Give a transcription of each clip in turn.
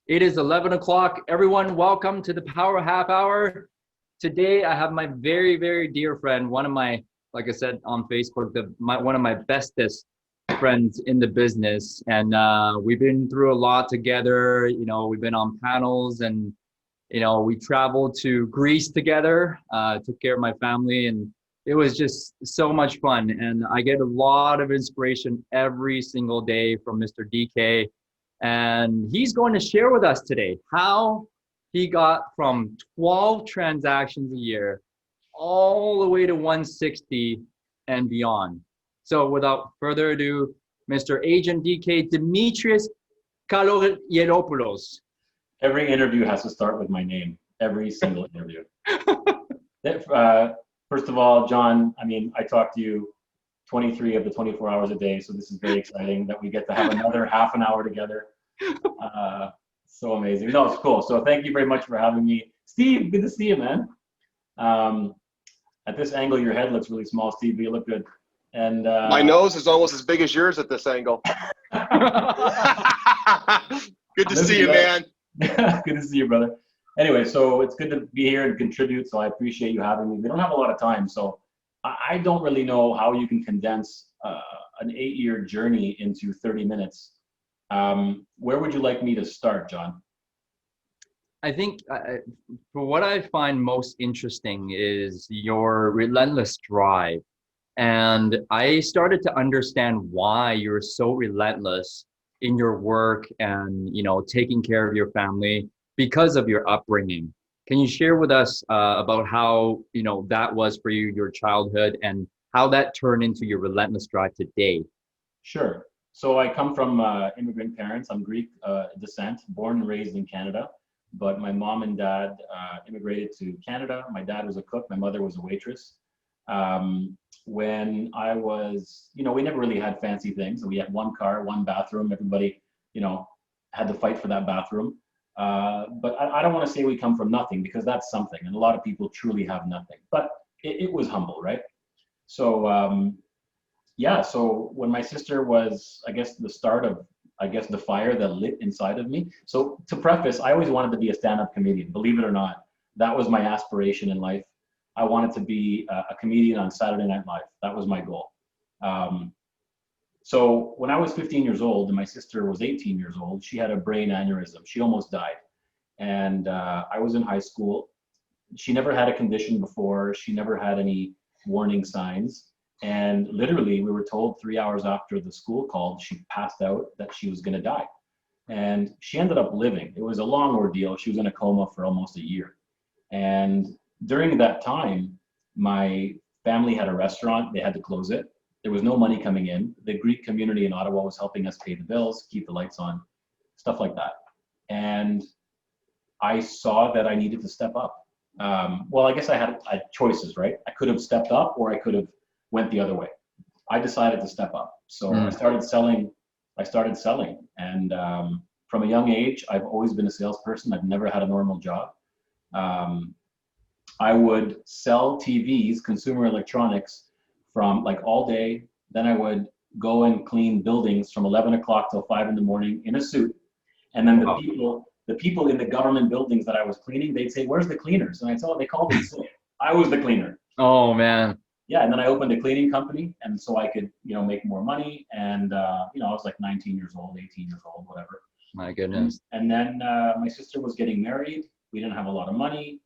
It is 11 o'clock. Everyone, welcome to the Power Half Hour. Today, I have my very, very dear friend, one of my, like I said on Facebook, one of my bestest friends in the business. And we've been through a lot together. We've been on panels and, we traveled to Greece together, took care of my family. And it was just so much fun. And I get a lot of inspiration every single day from Mr. DK. And he's going to share with us today how he got from 12 transactions a year all the way to 160 and beyond. So without further ado, Mr. Agent DK Demetrius Kaloyeropoulos. Every interview has to start with my name. Every single interview. First of all, John, I talk to you 23 of the 24 hours a day, so this is very exciting that we get to have another half an hour together. So amazing. No, it's cool. So thank you very much for having me. Steve, good to see you, man. At this angle, your head looks really small, Steve, but you look good. And my nose is almost as big as yours at this angle. Good to see you, man. Good to see you, brother. Anyway, so it's good to be here and contribute, so I appreciate you having me. We don't have a lot of time, so I don't really know how you can condense an 8-year journey into 30 minutes. Where would you like me to start, John? I think for what I find most interesting is your relentless drive. And I started to understand why you're so relentless in your work and, taking care of your family because of your upbringing. Can you share with us about how, that was for you, your childhood, and how that turned into your relentless drive today? Sure. So I come from immigrant parents. I'm Greek descent, born and raised in Canada. But my mom and dad immigrated to Canada. My dad was a cook. My mother was a waitress. When I was, we never really had fancy things. We had one car, one bathroom. Everybody, had to fight for that bathroom. But I don't want to say we come from nothing, because that's something. And a lot of people truly have nothing. But it was humble, right? So, so when my sister was, I guess, the start of, the fire that lit inside of me. So to preface, I always wanted to be a stand-up comedian, believe it or not. That was my aspiration in life. I wanted to be a comedian on Saturday Night Live. That was my goal. So when I was 15 years old and my sister was 18 years old, she had a brain aneurysm. She almost died. And I was in high school. She never had a condition before. She never had any warning signs. And literally, we were told 3 hours after the school called, she passed out, that she was going to die. And she ended up living. It was a long ordeal. She was in a coma for almost a year. And during that time, my family had a restaurant. They had to close it. There was no money coming in. The Greek community in Ottawa was helping us pay the bills, keep the lights on, stuff like that. And I saw that I needed to step up. Well, I guess I had choices, right? I could have stepped up, or I could have went the other way. I decided to step up. So I started selling. And from a young age, I've always been a salesperson. I've never had a normal job. I would sell TVs, consumer electronics, from all day. Then I would go and clean buildings from 11 o'clock till 5 in the morning in a suit. And then the people in the government buildings that I was cleaning, they'd say, "Where's the cleaners?" And I'd tell them, they called me sick. I was the cleaner. Oh, man. Yeah, and then I opened a cleaning company, and so I could, make more money. And I was like 19 years old, 18 years old, whatever. My goodness. And then my sister was getting married. We didn't have a lot of money.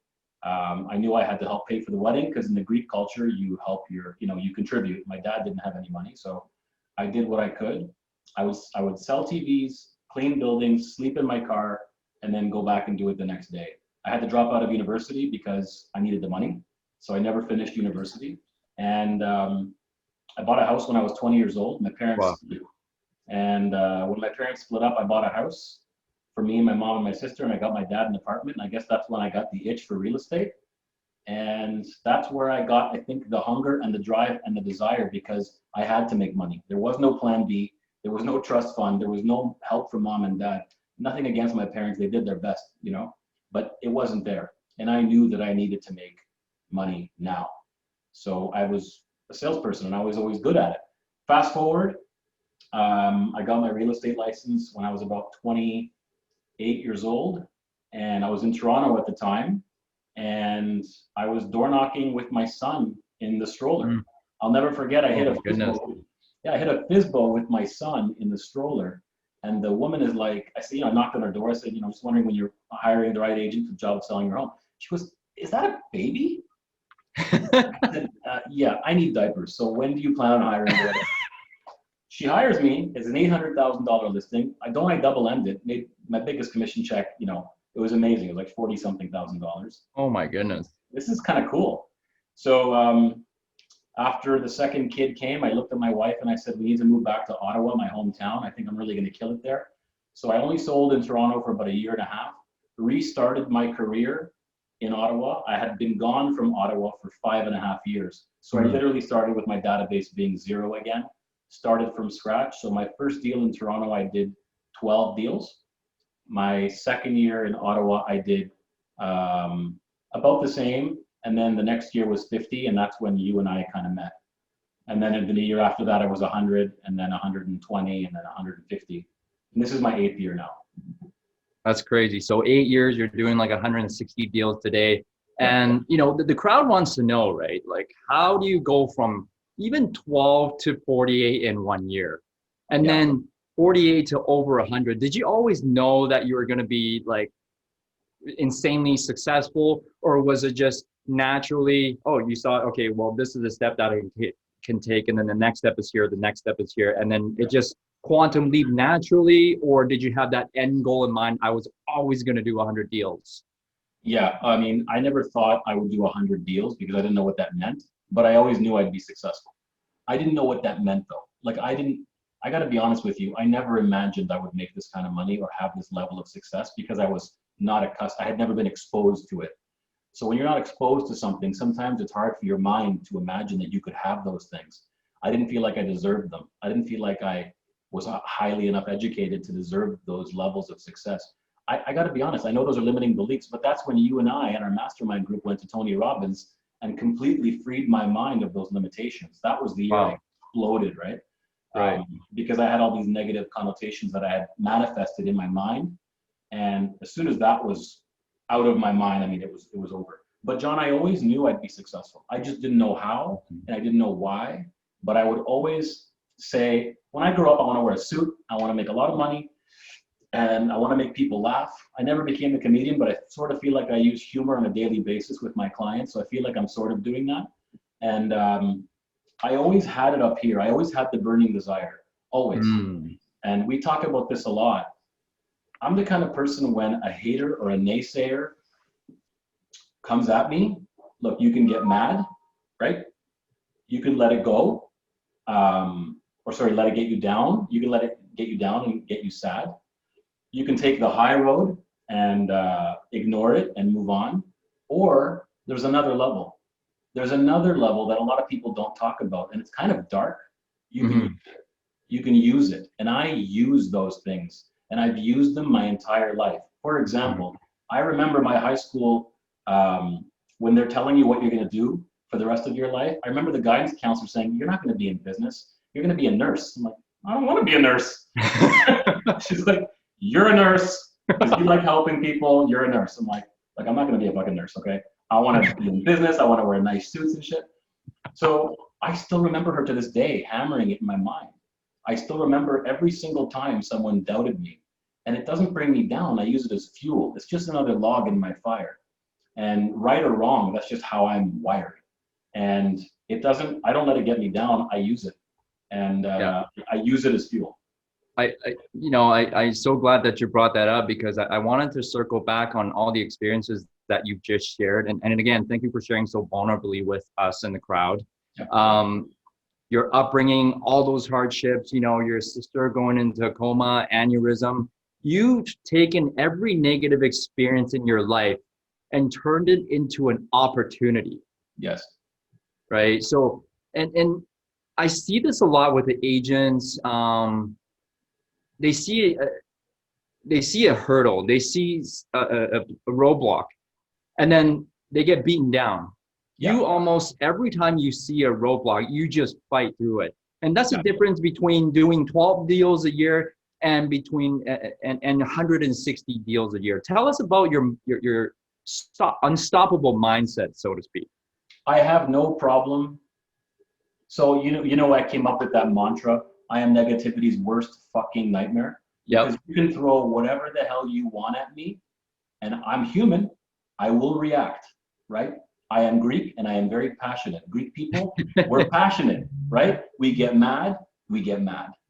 I knew I had to help pay for the wedding, because in the Greek culture, you help you contribute. My dad didn't have any money, so I did what I could. I would sell TVs, clean buildings, sleep in my car, and then go back and do it the next day. I had to drop out of university because I needed the money, so I never finished university. And I bought a house when I was 20 years old. My parents, and when my parents split up, I bought a house for me and my mom and my sister, and I got my dad an apartment. And I guess that's when I got the itch for real estate. And that's where I got, I think, the hunger and the drive and the desire, because I had to make money. There was no plan B. There was no trust fund. There was no help from mom and dad. Nothing against my parents. They did their best, but it wasn't there. And I knew that I needed to make money now. So I was a salesperson, and I was always good at it. Fast forward, I got my real estate license when I was about 20, 8 years old, and I was in Toronto at the time, and I was door knocking with my son in the stroller. Mm. I'll never forget. I Oh hit my a goodness. Fizbo. Yeah, I hit a Fizbo with my son in the stroller, and the woman is like, I said, I knocked on her door. I said, I'm just wondering when you're hiring the right agent for the job of selling your home. She goes, "Is that a baby?" I said, "Yeah, I need diapers. So when do you plan on hiring the right agent?" She hires me. It's an $800,000 listing. I double-end it. Made my biggest commission check. It was amazing. It was like 40-something thousand dollars. Oh my goodness. This is kind of cool. So after the second kid came, I looked at my wife and I said, we need to move back to Ottawa, my hometown. I think I'm really going to kill it there. So I only sold in Toronto for about a year and a half, restarted my career in Ottawa. I had been gone from Ottawa for 5.5 years. So I literally started with my database being zero again, started from scratch. So my first deal in Toronto, I did 12 deals. My second year in Ottawa, I did about the same. And then the next year was 50, and that's when you and I kind of met. And then the year after that, I was 100, and then 120, and then 150. And this is my 8th year now. That's crazy. So 8 years, you're doing like 160 deals today. And, the crowd wants to know, right? Like, how do you go from even 12 to 48 in 1 year? And then 48 to over 100. Did you always know that you were going to be like insanely successful, or was it just naturally, you saw, okay, well, this is a step that I can take, and then the next step is here, the next step is here, and then it just quantum leap naturally? Or did you have that end goal in mind? I was always going to do 100 deals. Yeah, I mean, I never thought I would do 100 deals because I didn't know what that meant, but I always knew I'd be successful. I didn't know what that meant though. Like I got to be honest with you, I never imagined I would make this kind of money or have this level of success because I was not accustomed. I had never been exposed to it. So when you're not exposed to something, sometimes it's hard for your mind to imagine that you could have those things. I didn't feel like I deserved them. I didn't feel like I was highly enough educated to deserve those levels of success. I got to be honest, I know those are limiting beliefs, but that's when you and I and our mastermind group went to Tony Robbins and completely freed my mind of those limitations. That was the year I exploded, right? Right. Because I had all these negative connotations that I had manifested in my mind. And as soon as that was out of my mind, I mean, it was over. But John, I always knew I'd be successful. I just didn't know how, and I didn't know why. But I would always say, when I grow up, I want to wear a suit. I want to make a lot of money, and I want to make people laugh. I never became a comedian, but I sort of feel like I use humor on a daily basis with my clients. So I feel like I'm sort of doing that. And I always had it up here. I always had the burning desire, always. And we talk about this a lot. I'm the kind of person when a hater or a naysayer comes at me, look, you can get mad, right? You can let it go, let it get you down. You can let it get you down and get you sad. You can take the high road and ignore it and move on. Or there's another level. There's another level that a lot of people don't talk about, and it's kind of dark. You can use it. And I use those things. And I've used them my entire life. For example, I remember my high school, when they're telling you what you're going to do for the rest of your life, I remember the guidance counselor saying, you're not going to be in business. You're going to be a nurse. I'm like, I don't want to be a nurse. She's like, you're a nurse because you like helping people. You're a nurse. I'm like, I'm not going to be a fucking nurse, okay? I want to be in business. I want to wear nice suits and shit. So I still remember her to this day, hammering it in my mind. I still remember every single time someone doubted me, and it doesn't bring me down. I use it as fuel. It's just another log in my fire. And right or wrong, that's just how I'm wired. And I don't let it get me down. I use it. And I use it as fuel. I'm so glad that you brought that up, because I wanted to circle back on all the experiences that you've just shared. And again, thank you for sharing so vulnerably with us in the crowd. Yeah. Your upbringing, all those hardships, your sister going into a coma, aneurysm. You've taken every negative experience in your life and turned it into an opportunity. Yes. Right. So, and I see this a lot with the agents. They see a hurdle, they see a roadblock, and then they get beaten down. Yeah. You almost every time you see a roadblock, you just fight through it. And that's the difference between doing 12 deals a year and between and 160 deals a year. Tell us about your unstoppable mindset, so to speak. I have no problem. So you know, I came up with that mantra. I am negativity's worst fucking nightmare. Because Yep. you can throw whatever the hell you want at me, and I'm human. I will react, right? I am Greek and I am very passionate. Greek people, we're passionate, right? We get mad,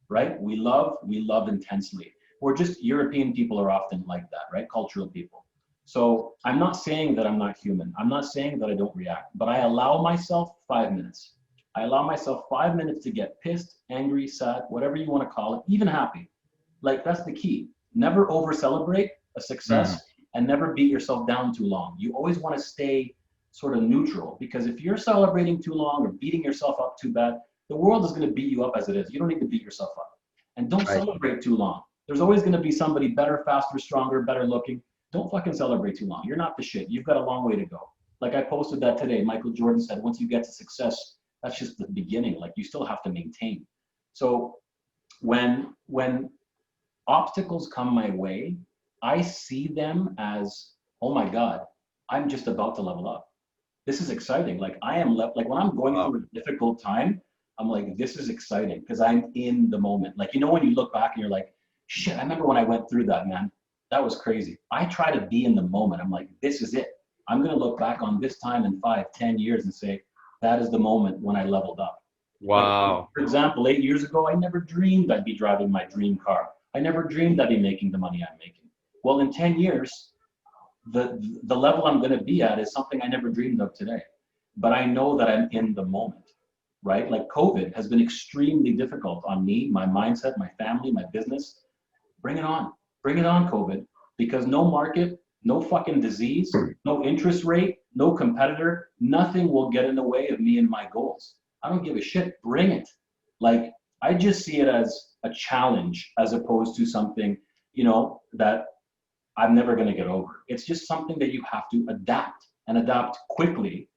right? We love intensely. We're just European people are often like that, right? Cultural people. So I'm not saying that I'm not human. I'm not saying that I don't react, but I allow myself 5 minutes. I allow myself 5 minutes to get pissed, angry, sad, whatever you want to call it, even happy. Like that's the key. Never over celebrate a success and never beat yourself down too long. You always want to stay sort of neutral, because if you're celebrating too long or beating yourself up too bad, the world is going to beat you up as it is. You don't need to beat yourself up. And don't celebrate too long. There's always going to be somebody better, faster, stronger, better looking. Don't fucking celebrate too long. You're not the shit. You've got a long way to go. Like I posted that today. Michael Jordan said, once you get to success, that's just the beginning. Like you still have to maintain. So when obstacles come my way, I see them as, oh my God, I'm just about to level up. This is exciting. Like I am like when I'm going through a difficult time, I'm like, this is exciting because I'm in the moment. Like, you know, when you look back and you're like, shit, I remember when I went through that, man. That was crazy. I try to be in the moment. I'm like, this is it. I'm going to look back on this time in 5-10 years and say, that is the moment when I leveled up. Wow. Like, for example, 8 years ago, I never dreamed I'd be driving my dream car. I never dreamed I'd be making the money I'm making. Well, in 10 years, the level I'm going to be at is something I never dreamed of today. But I know that I'm in the moment, right? Like COVID has been extremely difficult on me, my mindset, my family, my business. Bring it on, COVID, because no market, no fucking disease, no interest rate, no competitor, nothing will get in the way of me and my goals. I don't give a shit. Bring it. Like, I just see it as a challenge as opposed to something, you know, that I'm never going to get over. It's just something that you have to adapt and adapt quickly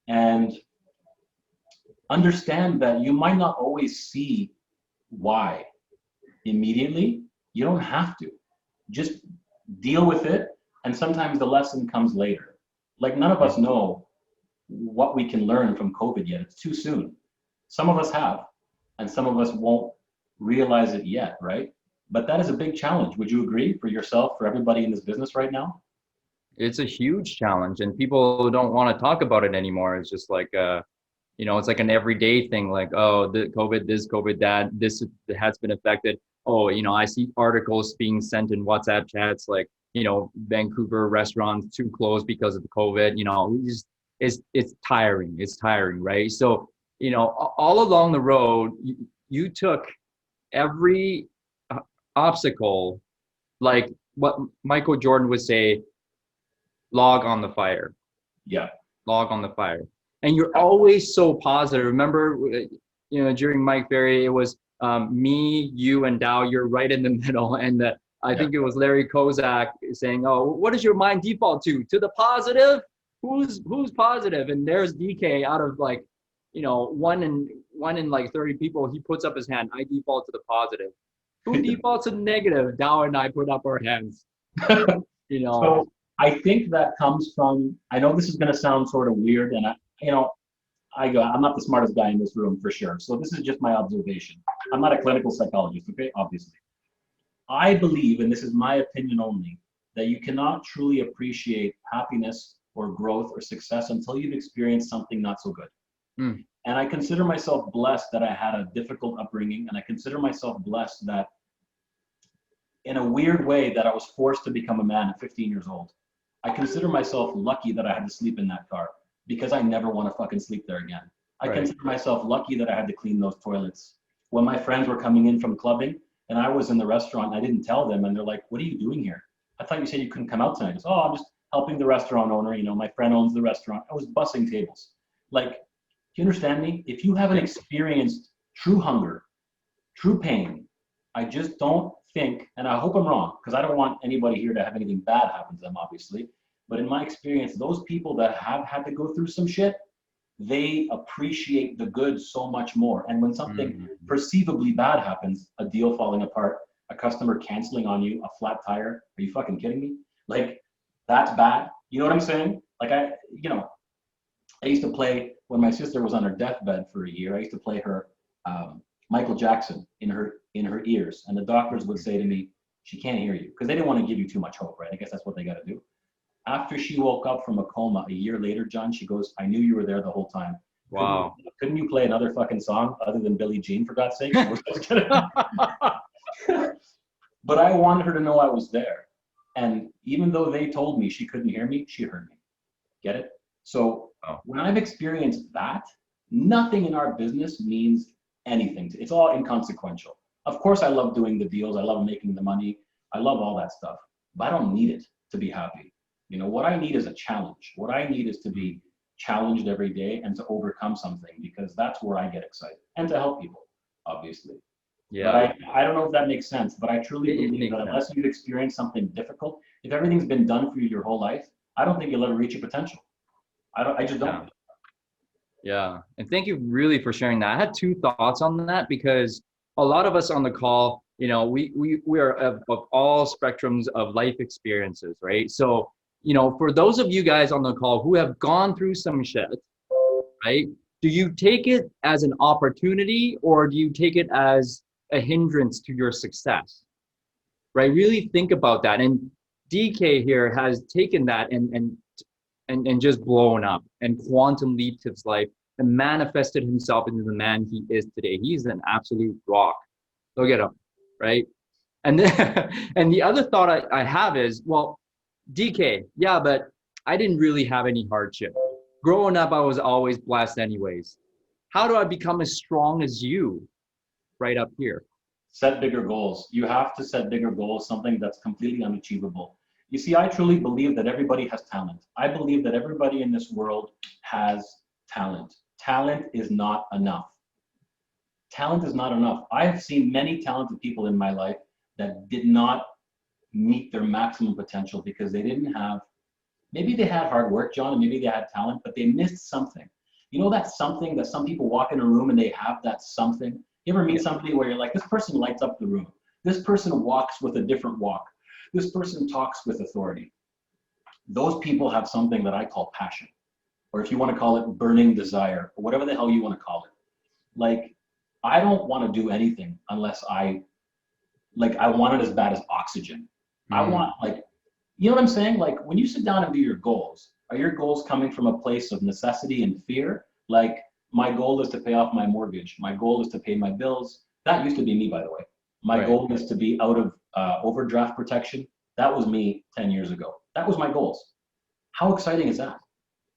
and understand that you might not always see why immediately. You don't have to. Just deal with it. And sometimes the lesson comes later. Like none of us know what we can learn from COVID yet. It's too soon. Some of us have, and some of us won't realize it yet, right? But that is a big challenge. Would you agree, for yourself, for everybody in this business right now? It's a huge challenge, and people don't want to talk about it anymore. It's just like, you know, it's like an everyday thing. Like, oh, the COVID, this COVID, that, this has been affected. Oh, you know, I see articles being sent in WhatsApp chats, like, you know, Vancouver restaurants too closed because of the COVID. You know, we just, it's tiring. It's tiring, right? So, you know, all along the road, you took every obstacle, like what Michael Jordan would say, log on the fire. Yeah. Log on the fire. And you're always so positive. Remember, you know, during Mike Ferry, it was me, you, and Dow. You're right in the middle. And I think it was Larry Kozak saying, oh, what does your mind default to? To the positive? Who's positive? And there's DK out of like, you know, one in like 30 people, he puts up his hand. I default to the positive. Who defaults to the negative? Dow and I put up our hands. You know. So I think that comes from, I know this is going to sound sort of weird, and I'm not the smartest guy in this room for sure. So this is just my observation. I'm not a clinical psychologist, okay? Obviously. I believe, and this is my opinion only, that you cannot truly appreciate happiness or growth or success until you've experienced something not so good. And I consider myself blessed that I had a difficult upbringing, and I consider myself blessed that in a weird way that I was forced to become a man at 15 years old. I consider myself lucky that I had to sleep in that car because I never want to fucking sleep there again. I consider myself lucky that I had to clean those toilets. When my friends were coming in from clubbing and I was in the restaurant, I didn't tell them, and they're like, what are you doing here? I thought you said you couldn't come out tonight. I goes, oh, I'm just helping the restaurant owner. You know, my friend owns the restaurant. I was bussing tables. Like, do you understand me? If you haven't experienced true hunger, true pain, I just don't think, and I hope I'm wrong, because I don't want anybody here to have anything bad happen to them, obviously. But in my experience, those people that have had to go through some shit, they appreciate the good so much more. And when something perceivably bad happens, a deal falling apart, a customer canceling on you a flat tire. Are you fucking kidding me? Like, that's bad. You know what I'm saying? Like, I used to play, when my sister was on her deathbed for a year, I used to play her Michael Jackson in her ears. And the doctors would say to me, she can't hear you, because they didn't want to give you too much hope, right? I guess that's what they got to do. After she woke up from a coma a year later, John, she goes, I knew you were there the whole time. Wow. Couldn't you play another fucking song other than Billie Jean, for God's sake? But I wanted her to know I was there. And even though they told me she couldn't hear me, she heard me. Get it? So when I've experienced that, nothing in our business means anything. It's all inconsequential. Of course, I love doing the deals. I love making the money. I love all that stuff. But I don't need it to be happy. You know, what I need is a challenge. What I need is to be challenged every day and to overcome something, because that's where I get excited, and to help people, obviously. Yeah. But I don't know if that makes sense, but I truly believe that unless you've experienced something difficult, if everything's been done for you your whole life, I don't think you'll ever reach your potential. I just don't. Yeah. And thank you really for sharing that. I had two thoughts on that, because a lot of us on the call, you know, we are of all spectrums of life experiences, right? So, you know, for those of you guys on the call who have gone through some shit, right? Do you take it as an opportunity, or do you take it as a hindrance to your success? Right? Really think about that. And DK here has taken that and just blown up and quantum leaped his life and manifested himself into the man he is today. He's an absolute rock. Look at him, right? And then, and the other thought I have is, well, DK, yeah, but I didn't really have any hardship. Growing up, I was always blessed anyways. How do I become as strong as you right up here? Set bigger goals. You have to set bigger goals, something that's completely unachievable. You see, I truly believe that everybody has talent. I believe that everybody in this world has talent. Talent is not enough. Talent is not enough. I have seen many talented people in my life that did not meet their maximum potential because they didn't have, maybe they had hard work, John, and maybe they had talent, but they missed something. You know, that something that some people walk in a room and they have that something? You ever meet somebody where you're like, this person lights up the room. This person walks with a different walk. This person talks with authority. Those people have something that I call passion, or if you want to call it burning desire, or whatever the hell you want to call it. Like, I don't want to do anything unless I want it as bad as oxygen. I want, like, you know what I'm saying? Like, when you sit down and do your goals, are your goals coming from a place of necessity and fear? Like, my goal is to pay off my mortgage. My goal is to pay my bills. That used to be me, by the way. My goal is to be out of overdraft protection. That was me 10 years ago. That was my goals. How exciting is that?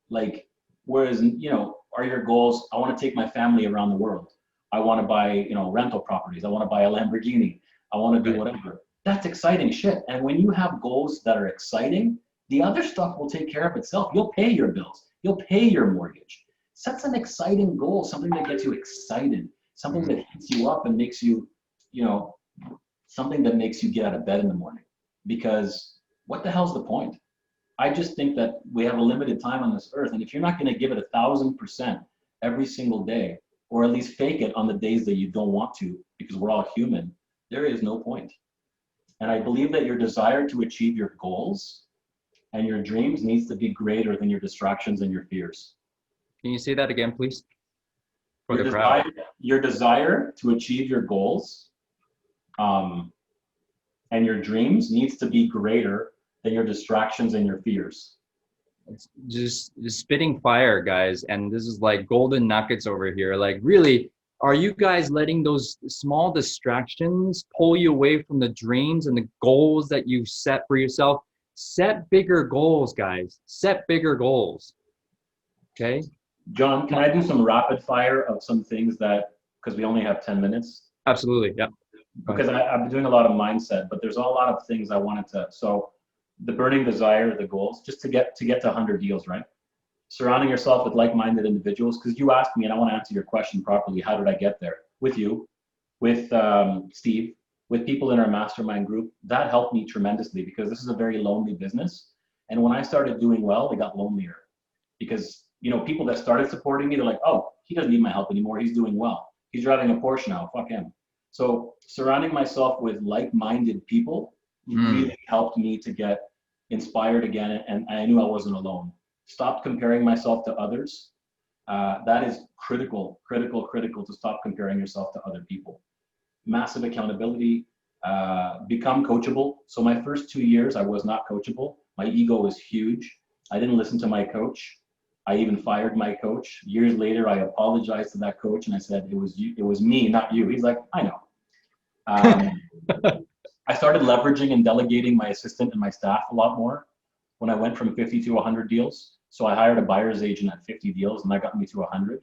Like, whereas, you know, are your goals, I want to take my family around the world. I want to buy, you know, rental properties. I want to buy a Lamborghini. I want to do whatever. That's exciting shit. And when you have goals that are exciting, the other stuff will take care of itself. You'll pay your bills. You'll pay your mortgage. Set an exciting goal, something that gets you excited, something that hits you up and makes you, you know, something that makes you get out of bed in the morning. Because what the hell's the point? I just think that we have a limited time on this earth. And if you're not going to give it 1,000% every single day, or at least fake it on the days that you don't want to, because we're all human, there is no point. And I believe that your desire to achieve your goals and your dreams needs to be greater than your distractions and your fears. Can you say that again, please? For the crowd. Your desire to achieve your goals and your dreams needs to be greater than your distractions and your fears. It's just spitting fire, guys. And this is like golden nuggets over here. Like, really, are you guys letting those small distractions pull you away from the dreams and the goals that you set for yourself? Set bigger goals, guys. Set bigger goals. Okay? John, can I do some rapid fire of some things that, because we only have 10 minutes? Absolutely, yeah. Because I've been doing a lot of mindset, but there's a lot of things I wanted to, so the burning desire, the goals, just to get to 100 deals, right? Surrounding yourself with like-minded individuals, because you asked me, and I want to answer your question properly, how did I get there? With you, with Steve, with people in our mastermind group. That helped me tremendously, because this is a very lonely business. And when I started doing well, they got lonelier. Because, you know, people that started supporting me, they're like, oh, he doesn't need my help anymore. He's doing well. He's driving a Porsche now. Fuck him. So surrounding myself with like-minded people really helped me to get inspired again, and I knew I wasn't alone. Stopped comparing myself to others. That is critical to stop comparing yourself to other people. Massive accountability, become coachable. So my first 2 years, I was not coachable. My ego was huge. I didn't listen to my coach. I even fired my coach. Years later, I apologized to that coach and I said, it was you, it was me, not you. He's like, I know. I started leveraging and delegating my assistant and my staff a lot more when I went from 50 to 100 deals. So I hired a buyer's agent at 50 deals and that got me to 100.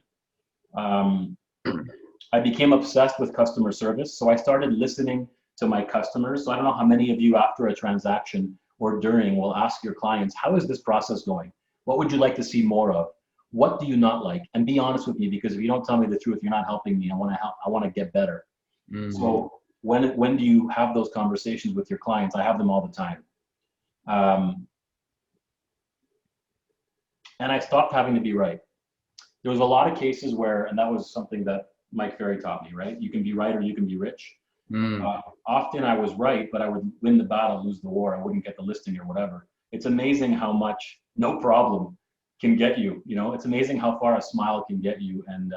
I became obsessed with customer service. So I started listening to my customers. So I don't know how many of you after a transaction or during will ask your clients, how is this process going? What would you like to see more of? What do you not like? And be honest with me, because if you don't tell me the truth, you're not helping me. I want to help. I want to get better. So when do you have those conversations with your clients? I have them all the time. And I stopped having to be right. There was a lot of cases where, and that was something that Mike Ferry taught me, right? You can be right or you can be rich. Often I was right, but I would win the battle, lose the war. I wouldn't get the listing or whatever. It's amazing how much no problem can get you. You know, it's amazing how far a smile can get you. And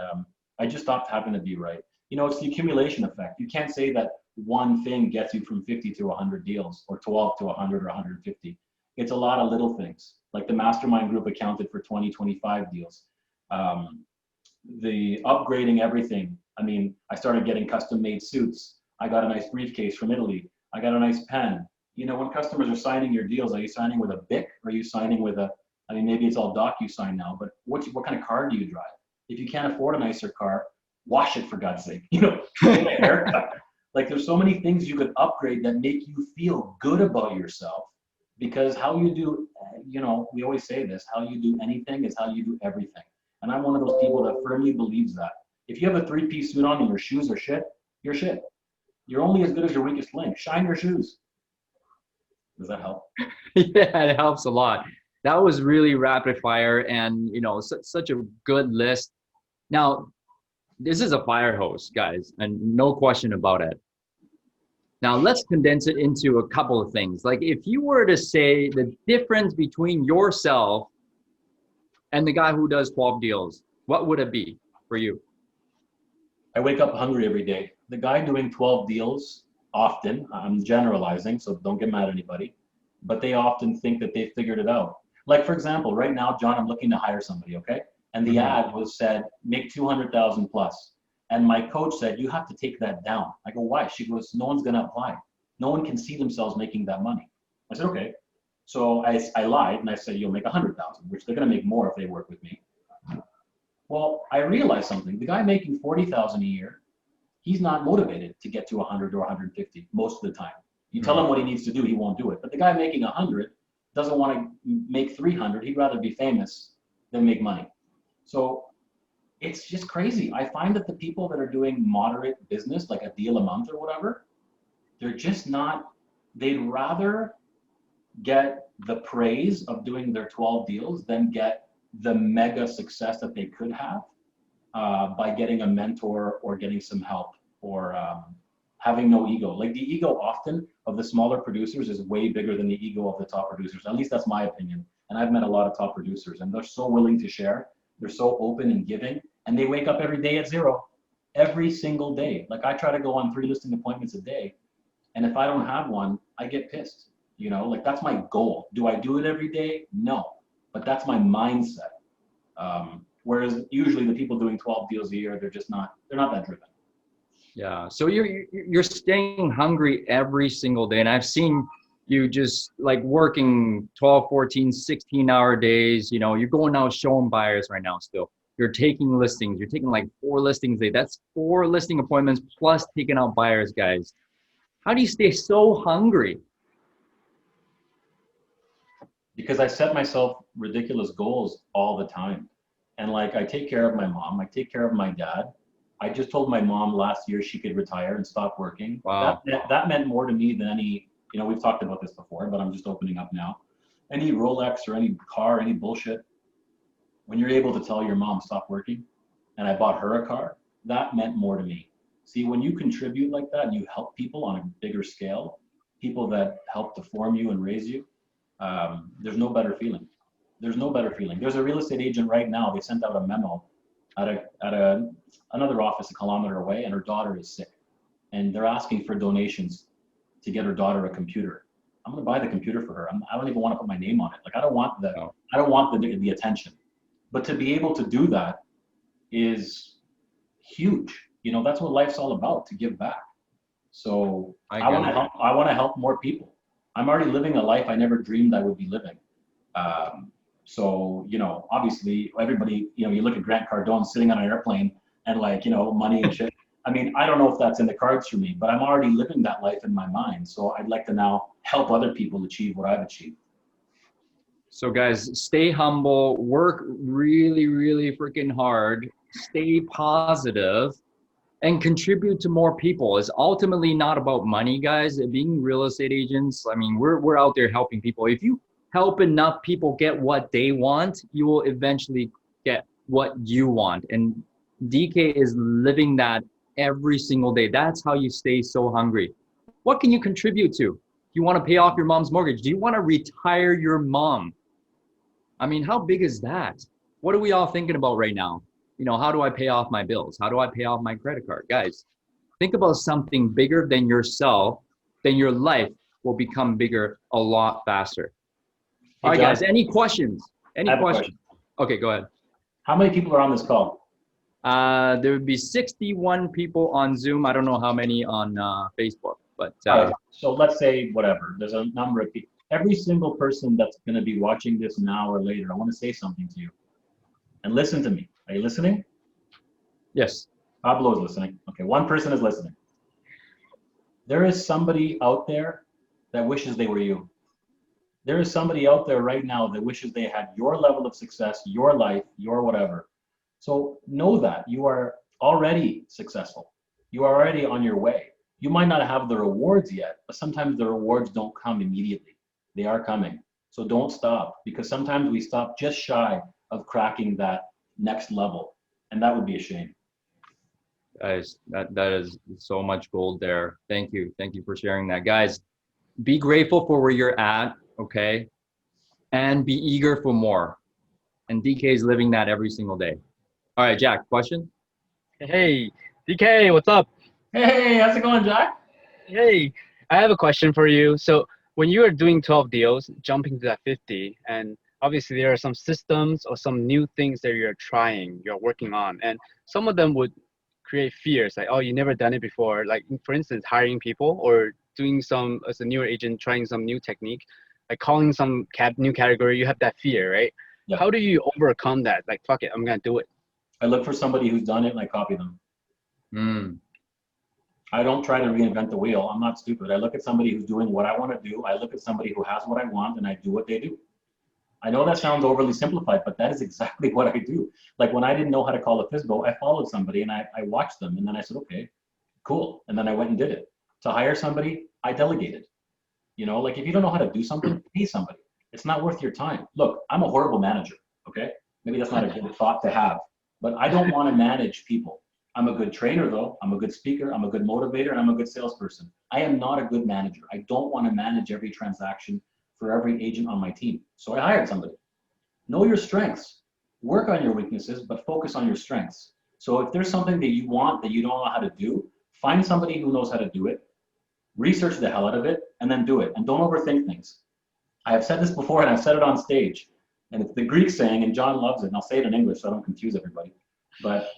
I just stopped having to be right. You know, it's the accumulation effect. You can't say that one thing gets you from 50 to 100 deals or 12 to 100 or 150. It's a lot of little things. Like the mastermind group accounted for 20, 25 deals. The upgrading everything. I mean, I started getting custom made suits. I got a nice briefcase from Italy. I got a nice pen. You know, when customers are signing your deals, are you signing with a BIC? Or are you signing with a, I mean, maybe it's all DocuSign now, but what kind of car do you drive? If you can't afford a nicer car, wash it for God's sake. You know, get a haircut. Like there's so many things you could upgrade that make you feel good about yourself, because how you do, you know, we always say this, how you do anything is how you do everything. And I'm one of those people that firmly believes that. If you have a 3-piece suit on and your shoes are shit, you're shit. You're only as good as your weakest link. Shine your shoes. Does that help? Yeah, it helps a lot. That was really rapid fire and, you know, such a good list. Now, this is a fire hose, guys, and no question about it. Now, let's condense it into a couple of things. Like if you were to say the difference between yourself and the guy who does 12 deals, what would it be for you? I wake up hungry every day. The guy doing 12 deals often, I'm generalizing, so don't get mad at anybody, but they often think that they figured it out. Like for example, right now, John, I'm looking to hire somebody, okay? And the ad was said, make 200,000 plus. And my coach said, you have to take that down. I go, why? She goes, no one's gonna apply. No one can see themselves making that money. I said, okay. So I lied and I said, you'll make 100,000, which they're gonna make more if they work with me. Well, I realized something. The guy making 40,000 a year, he's not motivated to get to 100 or 150 most of the time. You tell him what he needs to do, he won't do it. But the guy making 100 doesn't want to make 300. He'd rather be famous than make money. So it's just crazy. I find that the people that are doing moderate business, like a deal a month or whatever, they're just not, they'd rather get the praise of doing their 12 deals than get the mega success that they could have by getting a mentor or getting some help or having no ego. Like the ego often of the smaller producers is way bigger than the ego of the top producers. At least that's my opinion. And I've met a lot of top producers and they're so willing to share. They're so open and giving, and they wake up every day at 0, every single day. Like I try to go on 3 listing appointments a day. And if I don't have one, I get pissed, you know, like that's my goal. Do I do it every day? No, but that's my mindset. Whereas usually the people doing 12 deals a year, they're not that driven. Yeah. So you're staying hungry every single day. And I've seen you just like working 12, 14, 16-hour days. You know, you're going out showing buyers right now still. You're taking listings. You're taking like 4 listings a day. That's 4 listing appointments plus taking out buyers, guys. How do you stay so hungry? Because I set myself ridiculous goals all the time. And like, I take care of my mom. I take care of my dad. I just told my mom last year she could retire and stop working. Wow. That meant more to me than any, you know, we've talked about this before, but I'm just opening up now. Any Rolex or any car, any bullshit, when you're able to tell your mom stop working, and I bought her a car, that meant more to me. See, when you contribute like that and you help people on a bigger scale, people that help to form you and raise you, there's no better feeling. There's no better feeling. There's a real estate agent right now. They sent out a memo at another office a kilometer away, and her daughter is sick. And they're asking for donations to get her daughter a computer. I'm going to buy the computer for her. I don't even want to put my name on it. Like, I don't want the attention. But to be able to do that is huge. You know, that's what life's all about, to give back. So I want to help more people. I'm already living a life I never dreamed I would be living. So, you know, obviously everybody, you know, you look at Grant Cardone sitting on an airplane and, like, you know, money and shit. I mean, I don't know if that's in the cards for me, but I'm already living that life in my mind. So I'd like to now help other people achieve what I've achieved. So guys, stay humble, work really, really freaking hard, stay positive, and contribute to more people. It's ultimately not about money, guys. Being real estate agents, I mean, we're out there helping people. If you help enough people get what they want, you will eventually get what you want. And DK is living that every single day. That's how you stay so hungry. What can you contribute to? Do you want to pay off your mom's mortgage? Do you want to retire your mom? I mean, how big is that? What are we all thinking about right now? You know, how do I pay off my bills? How do I pay off my credit card? Guys, think about something bigger than yourself, then your life will become bigger a lot faster. All right, guys, any questions? Any questions? Okay, go ahead. How many people are on this call? There would be 61 people on Zoom. I don't know how many on Facebook, but. So let's say whatever, there's a number of people. Every single person that's going to be watching this now or later, I want to say something to you. And listen to me. Are you listening? Yes. Pablo is listening. Okay, one person is listening. There is somebody out there that wishes they were you. There is somebody out there right now that wishes they had your level of success, your life, your whatever. So know that you are already successful. You are already on your way. You might not have the rewards yet, but sometimes the rewards don't come immediately. They are coming. So don't stop, because sometimes we stop just shy of cracking that next level, and that would be a shame. Guys, that is so much gold there. Thank you for sharing that. Guys, be grateful for where you're at, okay, and be eager for more. And DK is living that every single day. All right, Jack, question? Hey, DK, what's up? Hey, how's it going, Jack? Hey, I have a question for you. So when you are doing 12 deals, jumping to that 50, and obviously there are some systems or some new things that you're working on, and some of them would create fears, like, oh, you never done it before. Like, for instance, hiring people or doing some, as a newer agent, trying some new technique, like calling some new category, you have that fear, right? Yeah. How do you overcome that? Like, fuck it, I'm gonna do it. I look for somebody who's done it and I copy them. I don't try to reinvent the wheel. I'm not stupid. I look at somebody who's doing what I want to do. I look at somebody who has what I want, and I do what they do. I know that sounds overly simplified, but that is exactly what I do. Like, when I didn't know how to call a FSBO, I followed somebody and I watched them, and then I said, okay, cool. And then I went and did it. To hire somebody, I delegated. You know, like, if you don't know how to do something, pay somebody. It's not worth your time. Look, I'm a horrible manager, okay? Maybe that's not a good thought to have, but I don't want to manage people. I'm a good trainer, though. I'm a good speaker. I'm a good motivator, and I'm a good salesperson. I am not a good manager. I don't want to manage every transaction for every agent on my team. So I hired somebody. Know your strengths. Work on your weaknesses, but focus on your strengths. So if there's something that you want that you don't know how to do, find somebody who knows how to do it, research the hell out of it, and then do it. And don't overthink things. I have said this before, and I've said it on stage. And it's the Greek saying, and John loves it, and I'll say it in English so I don't confuse everybody. But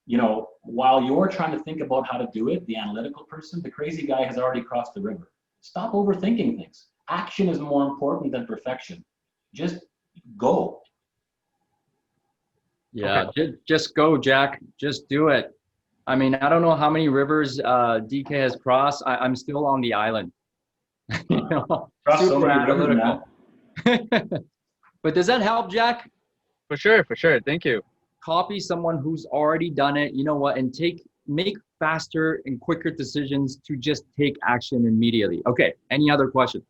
you know, while you're trying to think about how to do it, the analytical person, the crazy guy has already crossed the river. Stop overthinking things. Action is more important than perfection. Just go. Yeah, okay. Just go, Jack. Just do it. I mean, I don't know how many rivers DK has crossed. I'm still on the island. You know, super analytical. But does that help, Jack? For sure. Thank you. Copy someone who's already done it, you know what, and make faster and quicker decisions to just take action immediately. Okay, any other questions?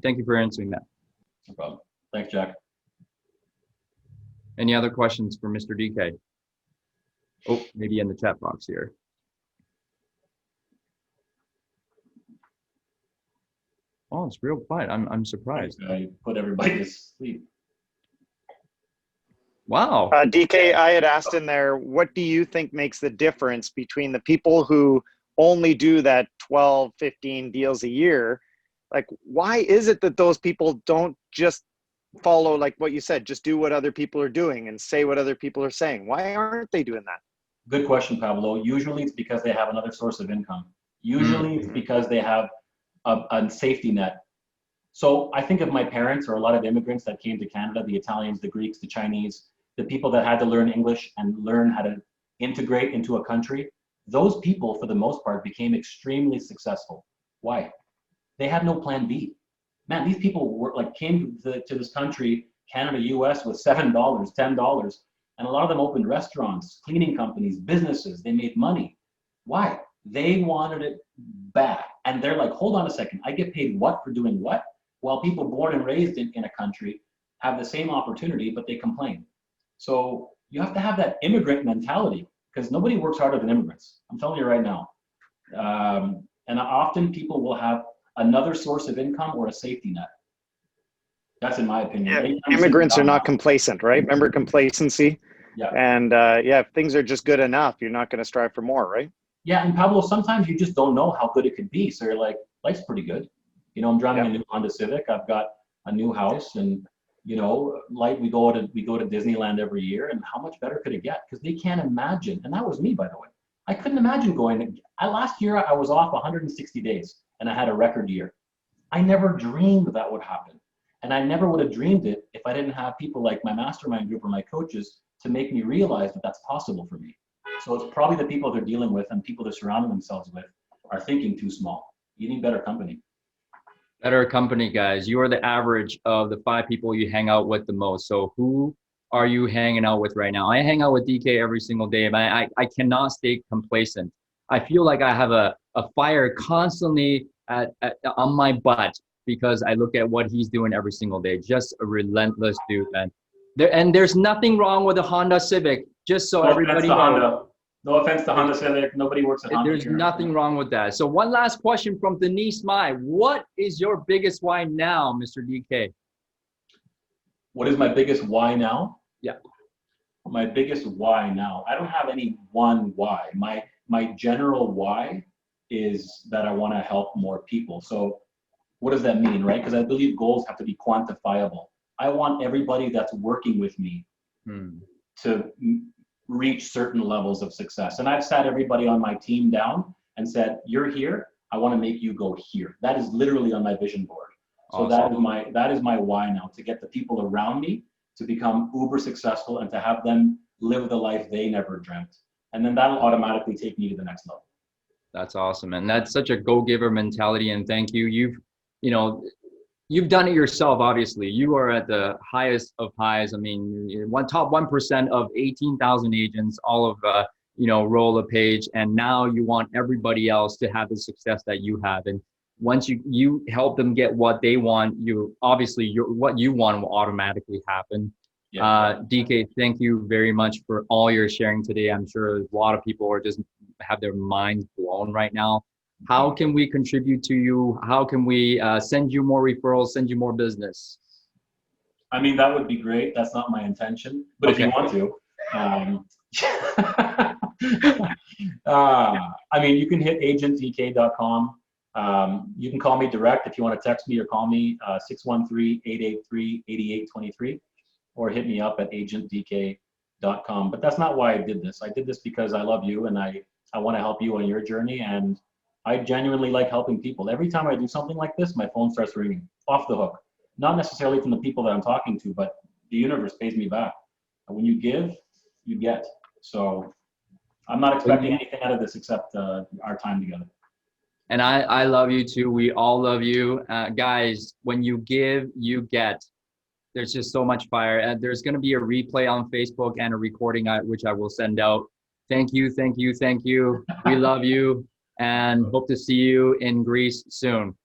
Thank you for answering that. No problem. Thanks, Jack. Any other questions for Mr. DK? Oh, maybe in the chat box here. Oh, it's real quiet. I'm surprised. I put everybody to sleep. Wow. DK, I had asked in there, what do you think makes the difference between the people who only do that 12, 15 deals a year? Like, why is it that those people don't just follow, like what you said, just do what other people are doing and say what other people are saying? Why aren't they doing that? Good question, Pablo. Usually it's because they have another source of income. Usually it's because they have a safety net. So I think of my parents or a lot of immigrants that came to Canada, the Italians, the Greeks, the Chinese, the people that had to learn English and learn how to integrate into a country. Those people, for the most part, became extremely successful. Why? They had no plan B. Man, these people were like came to this country, Canada, US, with $7, $10, and a lot of them opened restaurants, cleaning companies, businesses. They made money. Why? They wanted it bad. And they're like, hold on a second, I get paid what for doing what? While people born and raised in a country have the same opportunity, but they complain. So you have to have that immigrant mentality because nobody works harder than immigrants. I'm telling you right now. And often people will have another source of income or a safety net. That's in my opinion. Yeah, immigrants are not complacent, right? Remember complacency? Yeah. And yeah, if things are just good enough, you're not going to strive for more, right? Yeah, and Pablo, sometimes you just don't know how good it could be. So you're like, life's pretty good. You know, I'm driving a new Honda Civic. I've got a new house, and you know, like we go to Disneyland every year. And how much better could it get? Because they can't imagine. And that was me, by the way. I couldn't imagine going. Last year I was off 160 days, and I had a record year. I never dreamed that would happen, and I never would have dreamed it if I didn't have people like my mastermind group or my coaches to make me realize that that's possible for me. So it's probably the people they're dealing with and people they're surrounding themselves with are thinking too small. You need better company. Better company, guys. You are the average of the 5 people you hang out with the most. So who are you hanging out with right now? I hang out with DK every single day, but I cannot stay complacent. I feel like I have a fire constantly on my butt because I look at what he's doing every single day. Just a relentless dude, man. There's nothing wrong with a Honda Civic, just so everybody knows. No offense to Honda Civic. Nobody works at Honda. There's nothing wrong with that. So one last question from Denise Mai. What is your biggest why now, Mr. DK? What is my biggest why now? Yeah. My biggest why now. I don't have any one why. My general why is that I want to help more people. So what does that mean, right? Because I believe goals have to be quantifiable. I want everybody that's working with me to reach certain levels of success. And I've sat everybody on my team down and said, you're here, I want to make you go here. That is literally on my vision board. So awesome. that is my why now, to get the people around me to become uber successful and to have them live the life they never dreamt. And then that'll automatically take me to the next level. That's awesome. And that's such a go-giver mentality. And thank you. You've done it yourself, obviously. You are at the highest of highs. I mean, top 1% of 18,000 agents, all of, roll a page. And now you want everybody else to have the success that you have. And once you help them get what they want, what you want will automatically happen. Yeah. DK, thank you very much for all your sharing today. I'm sure a lot of people have their minds blown right now. How can we contribute to you? How can we send you more referrals, send you more business? I mean, that would be great. That's not my intention, but okay. If you want to, you can hit agentdk.com. You can call me direct if you want to text me or call me 613-883-8823 or hit me up at agentdk.com. But that's not why I did this. I did this because I love you and I want to help you on your journey, and I genuinely like helping people. Every time I do something like this, my phone starts ringing off the hook. Not necessarily from the people that I'm talking to, but the universe pays me back. And when you give, you get. So I'm not expecting anything out of this except our time together. And I love you too. We all love you. Guys, when you give, you get. There's just so much fire. And there's going to be a replay on Facebook and a recording which I will send out. Thank you, thank you, thank you. We love you and hope to see you in Greece soon.